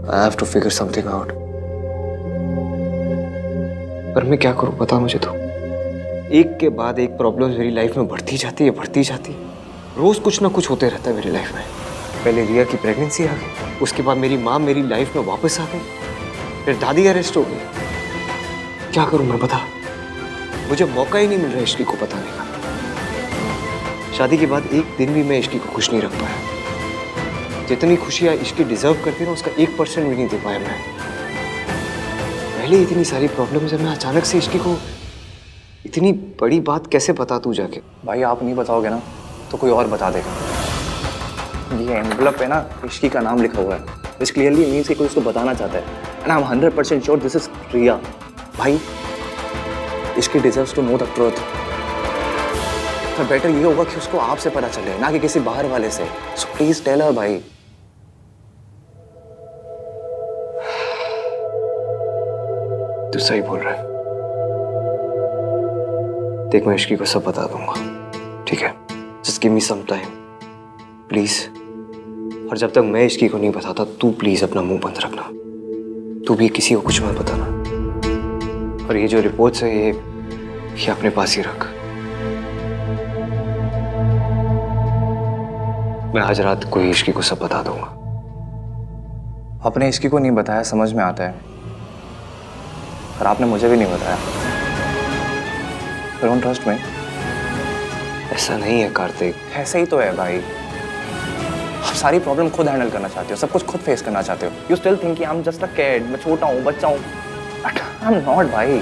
I have to figure something out. पर मैं क्या करूं बता मुझे तो। एक के बाद एक प्रॉब्लम मेरी लाइफ में बढ़ती जाती है। रोज कुछ ना कुछ होते रहता है मेरी लाइफ में। पहले रिया की प्रेगनेंसी आ गई, उसके बाद मेरी माँ मेरी लाइफ में वापस आ गई, फिर दादी अरेस्ट हो गई। क्या करूं मैं बता, मुझे मौका ही नहीं मिल रहा इश्की को बताने का। शादी के बाद एक दिन भी मैं इश्की को खुश नहीं रख पाया। जितनी खुशियां इश्की डिजर्व करती ना उसका 1% भी नहीं दे पाया मैं। पहले इतनी सारी प्रॉब्लम्स है, मैं अचानक से इश्की को इतनी बड़ी बात कैसे बता तू जाके। भाई आप नहीं बताओगे ना तो कोई और बता देगा। ये एनवलप है ना, इश्की का नाम लिखा हुआ है, विच क्लियरली मीन्स कि कोई उसको बताना चाहता है। And I am 100% sure this is Riya. भाई Ishki deserves to know the truth. पर बेटर ये होगा कि उसको आपसे पता चले, ना कि किसी बाहर वाले से। सो प्लीज टेल हर भाई। तू सही बोल रहा है। देख मैं इश्की को सब बता दूंगा, ठीक है? Just give me some time please. और जब तक मैं इश्की को नहीं बताता तू प्लीज अपना मुंह बंद रखना। तू भी किसी को कुछ मत बताना। और ये जो रिपोर्ट्स है ये अपने पास ही रख। मैं आज रात को इश्की को सब बता दूंगा। अपने इश्की को नहीं बताया समझ में आता है, पर आपने मुझे भी नहीं बताया। Don't trust me. ऐसा नहीं है कार्तिक। ऐसे ही तो है भाई। आप सारी प्रॉब्लम खुद हैंडल करना चाहते हो, सब कुछ खुद फेस करना चाहते हो। You still think I am just a kid, मैं छोटा हूँ, बच्चा हूँ। बट आई एम नॉट भाई।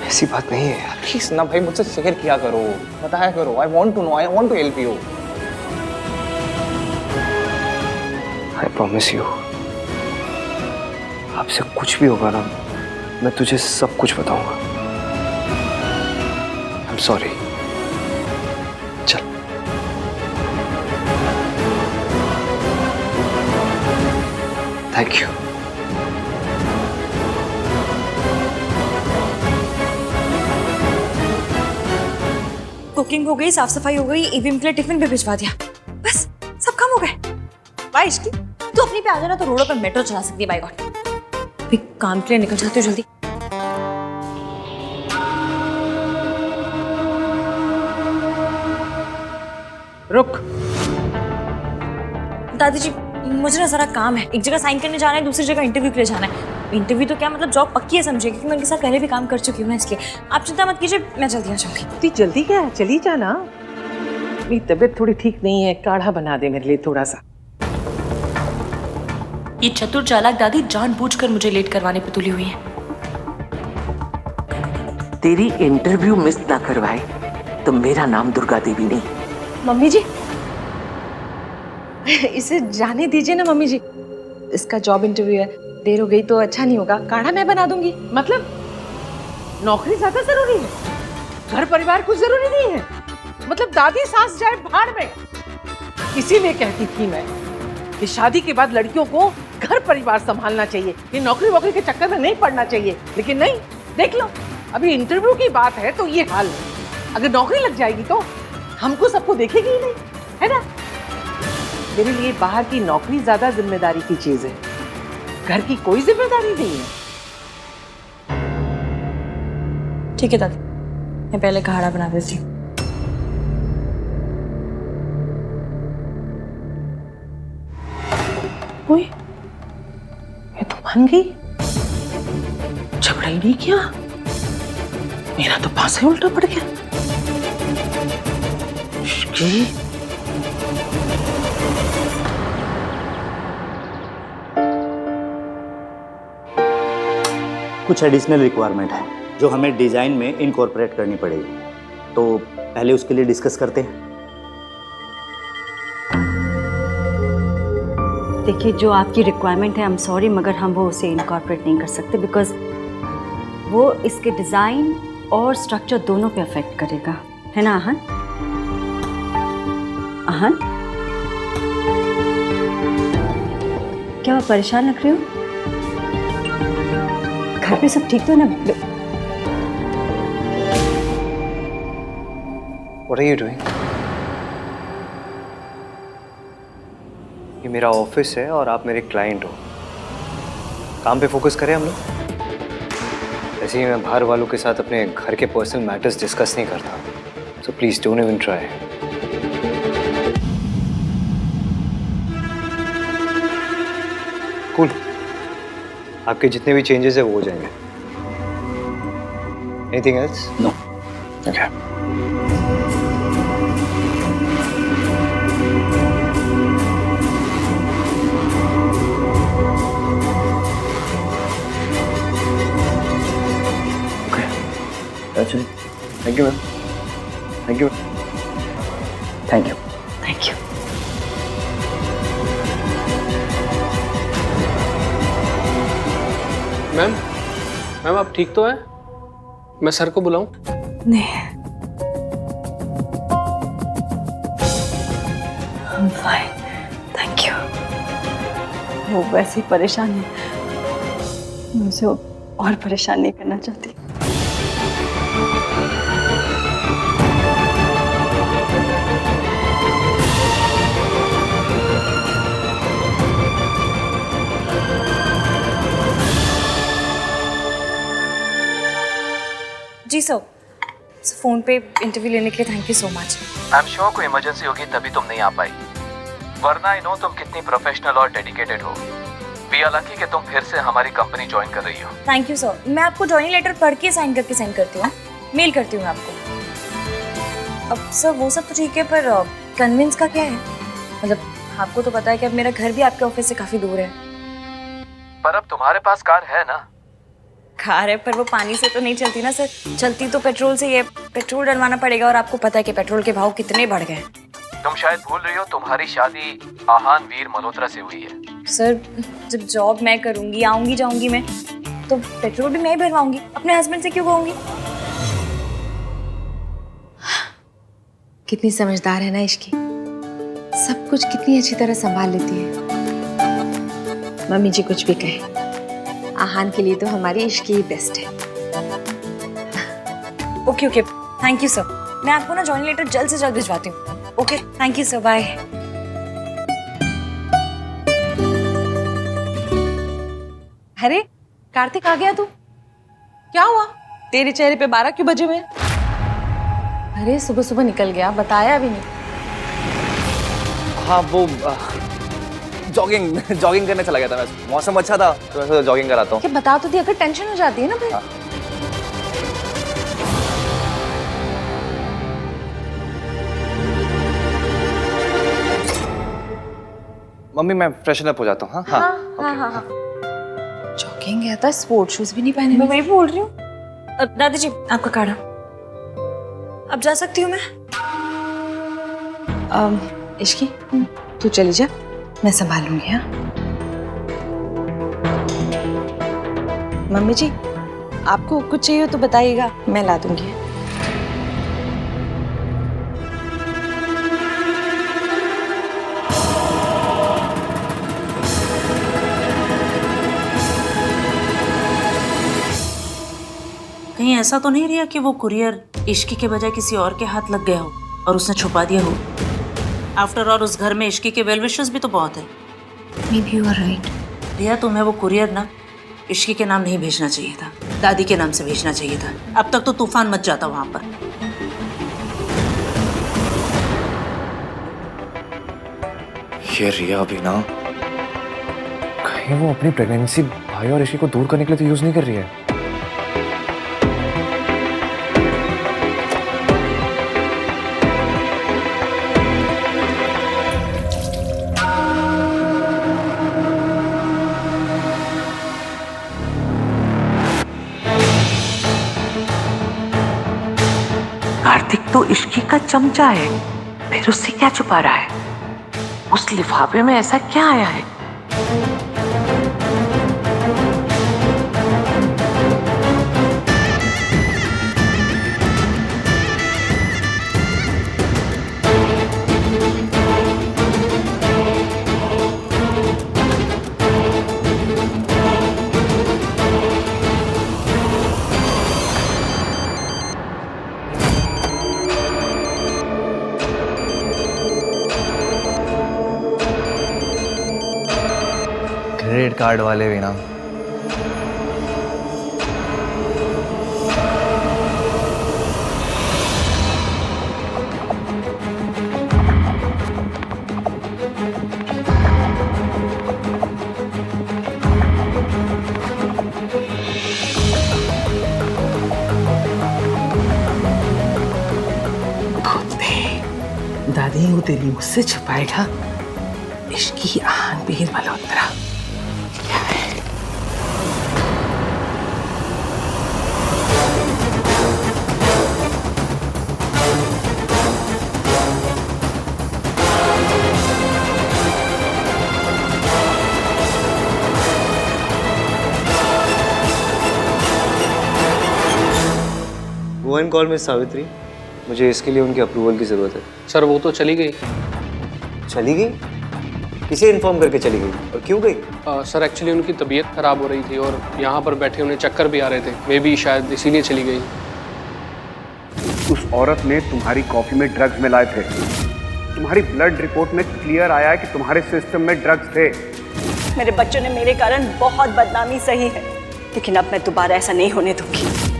ऐसी बात नहीं है यार। प्लीज ना भाई, मुझसे शेयर किया करो, बताया करो। I want to know, I want to help you. I promise you, आपसे कुछ भी होगा ना मैं तुझे सब कुछ बताऊंगा। I am sorry. चल। Thank you. कुकिंग हो गई, साफ सफाई हो गई, ईवीएम के लिए टिफिन भी भिजवा दिया, बस सब काम हो गए। भाई इश्की तू अपनी पे आ जाना तो रोडों पे मेट्रो चला सकती है। बाय गॉड, अभी काम के लिए निकल जाती हूँ जल्दी। रुक। दादी जी मुझे ना जरा काम है, एक जगह साइन करने जाना है, दूसरी जगह इंटरव्यू के लिए जाना है। इंटरव्यू तो क्या मतलब जॉब पक्की है समझिए, क्योंकि मैं उनके साथ पहले भी काम कर चुकी हूँ ना, इसलिए आप चिंता मत कीजिए, मैं जल्दी आ जाऊंगी। इतनी जल्दी क्या है, चली जाना। मेरी तबीयत थोड़ी ठीक नहीं है, काढ़ा बना दे मेरे लिए थोड़ा सा। ये चतुर चालाक दादी जानबूझकर मुझे लेट करवाने पे तुली हुई है। तेरी इंटरव्यू मिस ना करवाए तो मेरा नाम दुर्गा देवी नहीं। मम्मी जी इसे जाने दीजिए ना मम्मी जी, इसका जॉब इंटरव्यू है, देर हो गई तो अच्छा नहीं होगा। काढ़ा मैं बना दूंगी। मतलब नौकरी ज्यादा जरूरी है, घर परिवार कुछ जरूरी नहीं है? मतलब दादी सास जाए भाड़ में। इसीलिए कहती थी मैं कि शादी के बाद लड़कियों को घर परिवार संभालना चाहिए, ये नौकरी वोकरी के चक्कर में नहीं पड़ना चाहिए। लेकिन नहीं, देख लो अभी इंटरव्यू की बात है तो ये हाल है। अगर नौकरी लग जाएगी तो हमको सबको देखेगी ही नहीं, है ना? मेरे लिए बाहर की नौकरी ज्यादा जिम्मेदारी की चीज है, घर की कोई जिम्मेदारी नहीं है। ठीक है दादी, मैं पहले काढ़ा बना देती हूँ। ओए, ये तो मान गई, झगड़ा ही नहीं किया। मेरा तो पास ही उल्टा पड़ गया। कुछ एडिशनल रिक्वायरमेंट है जो हमें डिज़ाइन में इनकॉर्पोरेट करनी पड़ेगी, तो पहले उसके लिए डिस्कस करते हैं। देखिए जो आपकी रिक्वायरमेंट है, आई एम सॉरी मगर हम वो उसे इनकॉर्पोरेट नहीं कर सकते, बिकॉज वो इसके डिज़ाइन और स्ट्रक्चर दोनों पे अफेक्ट करेगा, है ना आहन? आहन क्या आप परेशान लग रहे हो? घर पे सब ठीक तो है ना? What are you doing? ये मेरा ऑफिस है और आप मेरे क्लाइंट हो। काम पे फोकस करें हम लोग। ऐसे ही मैं बाहर वालों के साथ अपने घर के पर्सनल मैटर्स डिस्कस नहीं करता, so please don't even try. Cool, आपके जितने भी चेंजेस है वो हो जाएंगे। Anything else? No. Okay. That's it. Thank you, man. Thank you. Thank you. Thank you. Ma'am आप ठीक तो हैं? मैं सर को बुलाऊं? नहीं, I'm fine. Thank you. वो वैसे ही परेशान है, मैं उसे और परेशान नहीं करना चाहती। जी सर, फ़ोन पे इंटरव्यू लेने के लिए thank you so much. I am sure कोई इमरजेंसी होगी तभी तुम नहीं आ पाई, वरना आई नो तुम कितनी प्रोफेशनल और डेडिकेटेड हो। वी आर लकी कि तुम फिर से हमारी कंपनी ज्वाइन कर रही हो। थैंक यू सर, मैं आपको ज्वाइनिंग लेटर पढ़ के साइन करके सेंड करती हूँ, मेल करती हूँ आपको। अब सर वो सब तो ठीक है, पर कन्विंस का क्या है? मतलब आपको तो पता है कि अब मेरा घर भी आपके ऑफिस से काफ़ी दूर है। पर अब तुम्हारे पास कार है ना? कार है, पर वो पानी से तो नहीं चलती ना सर, चलती तो पेट्रोल से ही है। पेट्रोल डलवाना पड़ेगा और आपको पता है कि पेट्रोल के भाव कितने बढ़ गए। तुम शायद भूल रही हो तुम्हारी शादी आहान वीर मल्होत्रा से हुई है। सर जब जॉब मैं करूंगी, आऊंगी जाऊंगी मैं, तो पेट्रोल भी मैं ही भरवाऊंगी, अपने हस्बैंड से क्यों कहूंगी? कितनी समझदार है ना इश्की, सब कुछ कितनी अच्छी तरह संभाल लेती है। मम्मी जी कुछ भी कहे, आहान के लिए तो हमारी इश्की ही बेस्ट है। Okay okay, thank you sir. मैं आपको ना जॉइनिंग लेटर जल्द से जल्द भिजवाती हूँ। Okay, thank you sir, bye. अरे कार्तिक आ गया तू? क्या हुआ? तेरे चेहरे पे 12 क्यों बजे हुए? अरे सुबह सुबह निकल गया, बताया भी नहीं। हाँ वो जॉगिंग करने चला गया था मैं। मौसम अच्छा था तो मैं जॉगिंग कराता हूँ। क्या बता तो दिया, अगर टेंशन हो जाती है ना फिर। मम्मी मैं फ्रेशन अप हो जाता हूँ। हाँ हाँ। जॉगिंग गया था, स्पोर्ट शूज भी नहीं पहने। मैं वही बोल रही हूँ। दादी जी आपका काढ़ा। अब जा सकती हूँ मैं? इश्की तू चली जा, मैं संभालूंगी। हाँ मम्मी जी, आपको कुछ चाहिए तो बताइएगा, मैं ला दूंगी। कहीं ऐसा तो नहीं रिया कि वो कुरियर इश्की के बजाय किसी और के हाथ लग गया हो और उसने छुपा दिया हो? आफ्टर ऑल उस घर में इश्की के वेल विशर्स भी तो बहुत है। Maybe you are right. रिया तुम्हें वो कुरियर ना इश्की के नाम नहीं भेजना चाहिए था, दादी के नाम से भेजना चाहिए था। अब तक तो तूफान मच जाता वहां पर। ये रिया भी ना, कहीं वो अपनी प्रेगनेंसी भाई और इश्की को दूर करने के लिए तो यूज नहीं कर रही है। कार्तिक तो इश्की का चमचा है, फिर उससे क्या छुपा रहा है? उस लिफाफे में ऐसा क्या आया है? क्रेडिट कार्ड वाले भी ना दादी वो तेरी मुझसे छुपाएगा इश्की आन Bir Malhotra. One call miss Savitri, मुझे इसके लिए उनकी अप्रूवल की ज़रूरत है। सर वो तो चली गई। चली गई? किसे इन्फॉर्म करके चली गई और क्यों गई? सर एक्चुअली उनकी तबीयत खराब हो रही थी और यहाँ पर बैठे उन्हें चक्कर भी आ रहे थे, मे बी शायद इसीलिए चली गई। उस औरत ने तुम्हारी कॉफी में ड्रग्स मिलाए थे। तुम्हारी ब्लड रिपोर्ट में क्लियर आया है कि तुम्हारे सिस्टम में ड्रग्स थे। मेरे बच्चों ने मेरे कारण बहुत बदनामी सही है, लेकिन अब मैं दोबारा ऐसा नहीं होने दूंगी।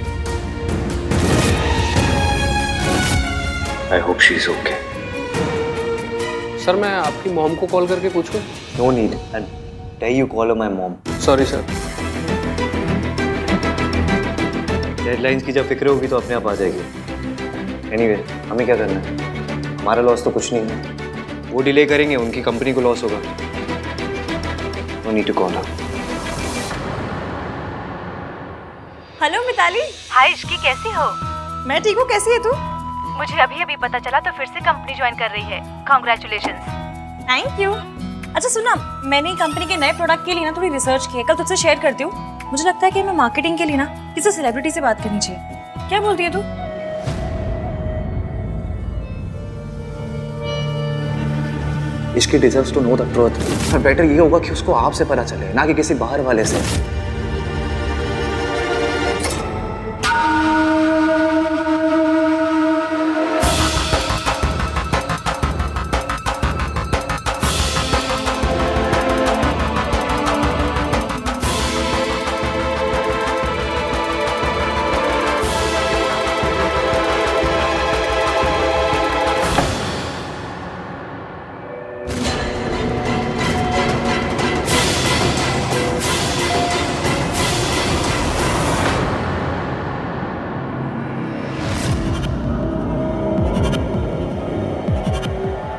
I hope she is okay. Sir मैं आपकी मॉम को कॉल करके पूछूं? No need. And tell you call her my mom. Sorry sir. Deadlines की जब फिक्र होगी तो अपने आप आ जाएगी। Anyway, हमें क्या करना है? हमारा लॉस तो कुछ नहीं है। वो डिले करेंगे, उनकी कंपनी को लॉस होगा। No need to call her. Hello Mitali. Hi Ishki, कैसी हो? मैं ठीक हूँ, कैसी है तू? मुझे अभी अभी पता चला तो फिर से कंपनी ज्वाइन कर रही है। कांग्रेचुलेशंस। Thank you. अच्छा सुना, मैंने कंपनी के नए प्रोडक्ट के लिए ना थोड़ी रिसर्च की है, कल तुझसे शेयर करती हूँ। मुझे लगता है कि हमें मार्केटिंग के लिए ना किसी सेलिब्रिटी से बात करनी चाहिए। क्या बोलती है तू? Ishki deserves to know the truth. और बेटर ये होगा कि उसको आपसे पता चले, ना कि किसी बाहर वाले से।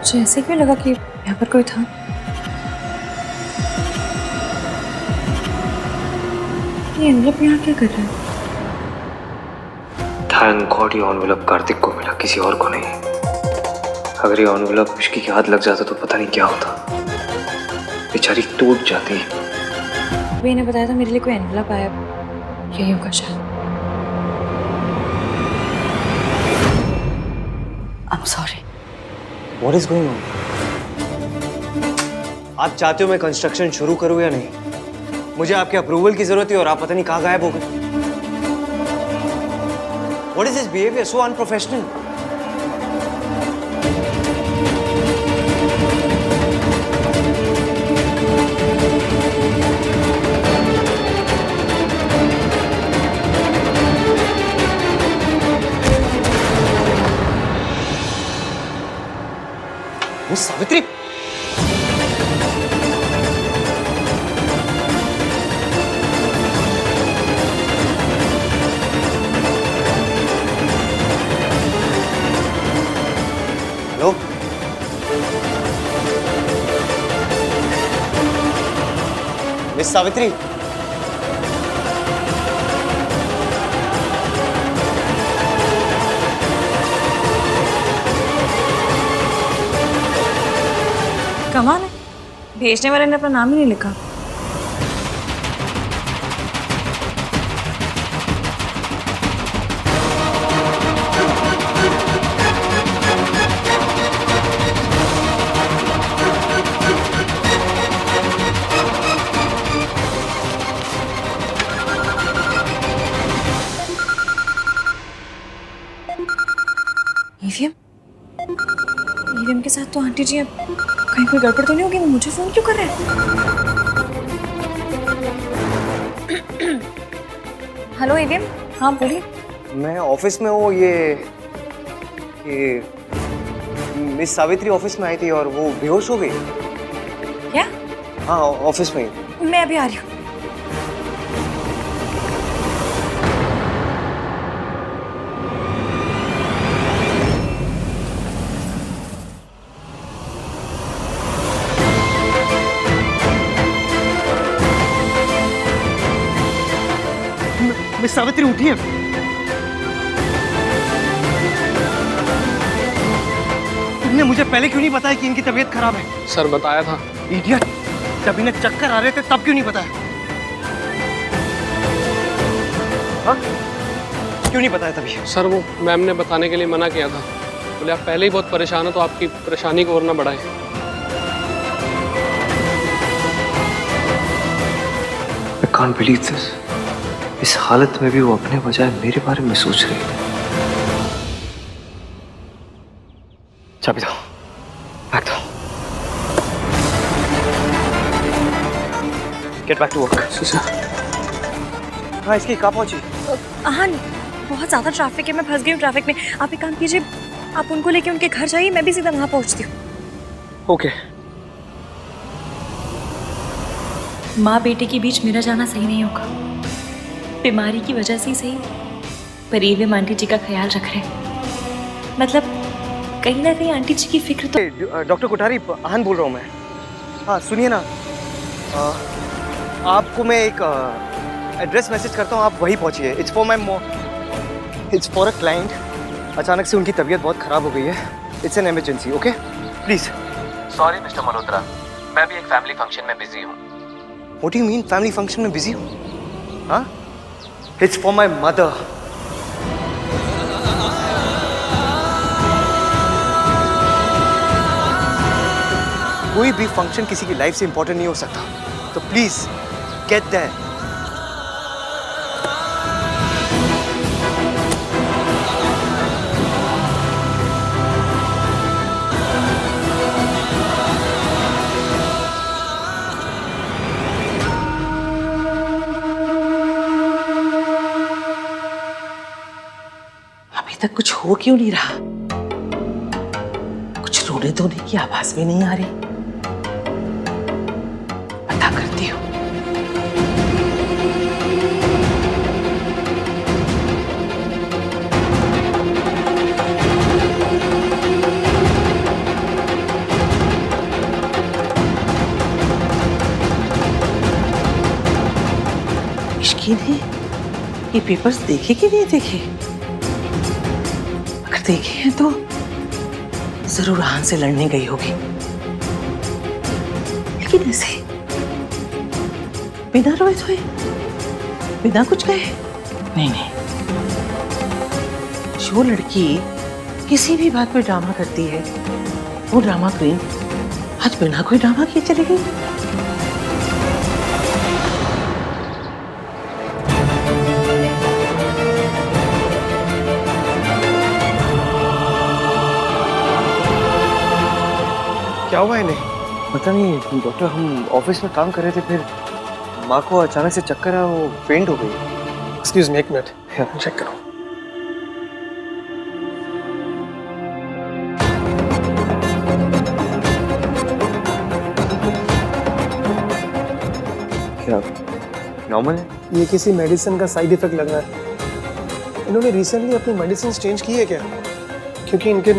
मुझे ऐसे क्यों लगा कि यहाँ पर कोई था? ये एनवलप यहाँ क्या कर रहा है? Thank God ये एनवलप कार्तिक को मिला, किसी और को नहीं। अगर ये एनवलप इश्की के हाथ लग जाता तो पता नहीं क्या होता। बेचारी टूट जाती। अभी इन्हें बताया था मेरे लिए कोई एनवलप आया, यही होगा शायद। I'm sorry. What is going on? आप चाहते हो मैं कंस्ट्रक्शन शुरू करूं या नहीं? मुझे आपके अप्रूवल की जरूरत है और आप पता नहीं कहाँ गायब हो गए। What is this behavior? So unprofessional. Miss Savitri, hello, miss Savitri, कमाल है, भेजने वाले ने अपना नाम ही नहीं लिखा। ईवीएम के साथ तो आंटी जी अब कहीं कोई गड़बड़ तो नहीं होगी? वो मुझे फोन क्यों कर रहे हैं? हेलो ईवीएम, हाँ बोलिए। मैं ऑफिस में हूँ। ये मिस सावित्री ऑफिस में आई थी और वो बेहोश हो गई। क्या? हाँ ऑफिस में ही। मैं अभी आ रही हूँ। सावित्री उठी है। तुमने मुझे पहले क्यों नहीं बताया कि इनकी तबीयत खराब है? सर बताया था। इडियट, जब इन्हें चक्कर आ रहे थे तब क्यों नहीं बताया? हाँ? क्यों नहीं बताया तभी? सर वो मैम ने बताने के लिए मना किया था, बोले आप पहले ही बहुत परेशान हो तो आपकी परेशानी को और ना बढ़ाएं। I can't believe this. इस हालत में भी वो अपने बजाय मेरे बारे में सोच रही है। चाबी दो, बैग दो। Get back to work. हाँ, इसकी कहाँ पहुंची? हाँ, बहुत ज़्यादा ट्रैफिक है, मैं फंस गई हूँ ट्रैफिक में। आप एक काम कीजिए, आप उनको लेके उनके घर जाइए, मैं भी सीधा वहाँ पहुँचती हूँ। ओके। माँ बेटे के बीच मेरा जाना सही नहीं होगा। बीमारी की वजह से ही सही, पर ये आंटी जी का ख्याल रख रहे हैं। मतलब कहीं ना कहीं आंटी जी की फिक्र तो। डॉक्टर कोठारी, आहन बोल रहा हूँ मैं। हाँ सुनिए ना, आपको मैं एक एड्रेस मैसेज करता हूँ, आप वहीं पहुँचिए। It's for my it's for a client. अचानक से उनकी तबीयत बहुत ख़राब हो गई है। It's an emergency, okay please. Sorry mister Malhotra, मैं भी एक फैमिली फंक्शन में बिजी हूँ। What do you mean family function में बिजी हूँ? हाँ, इट्स फॉर माई मदर। कोई भी फंक्शन किसी की लाइफ से इंपॉर्टेंट नहीं हो सकता, तो प्लीज गेट दैट। अभी तक कुछ हो क्यों नहीं रहा? कुछ रोने धोने की आवाज भी नहीं आ रही। पता करती हूँ। इश्की ने ये पेपर्स देखे कि नहीं देखे? अगर देखे हैं तो जरूर आहन से लड़ने गई होगी, लेकिन ऐसे बिना रोए धोए, बिना कुछ कहे? नहीं नहीं, जो लड़की किसी भी बात पे ड्रामा करती है वो ड्रामा क्वीन आज बिना कोई ड्रामा किए चली गई। क्या हुआ इन्हें? पता नहीं डॉक्टर, हम ऑफिस में काम कर रहे थे, फिर माँ को अचानक से चक्कर आया, वो फेंट हो गई। एक्सक्यूज मी, एक मिनट चेक करो। क्या नॉर्मल है? ये किसी मेडिसिन का साइड इफेक्ट लग रहा है। इन्होंने रिसेंटली अपनी मेडिसिन चेंज की है क्या? क्योंकि इनके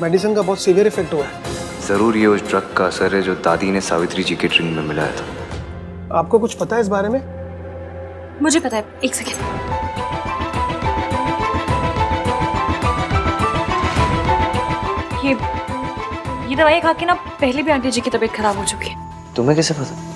मेडिसिन का बहुत सीवियर इफेक्ट हुआ है। जरूर ये उस ड्रग का असर है जो दादी ने सावित्री जी के ड्रिंक में मिलाया था। आपको कुछ पता है इस बारे में? मुझे पता है, एक सेकेंड। ये दवाई खा के ना पहले भी आंटी जी की तबीयत खराब हो चुकी है। तुम्हें कैसे पता?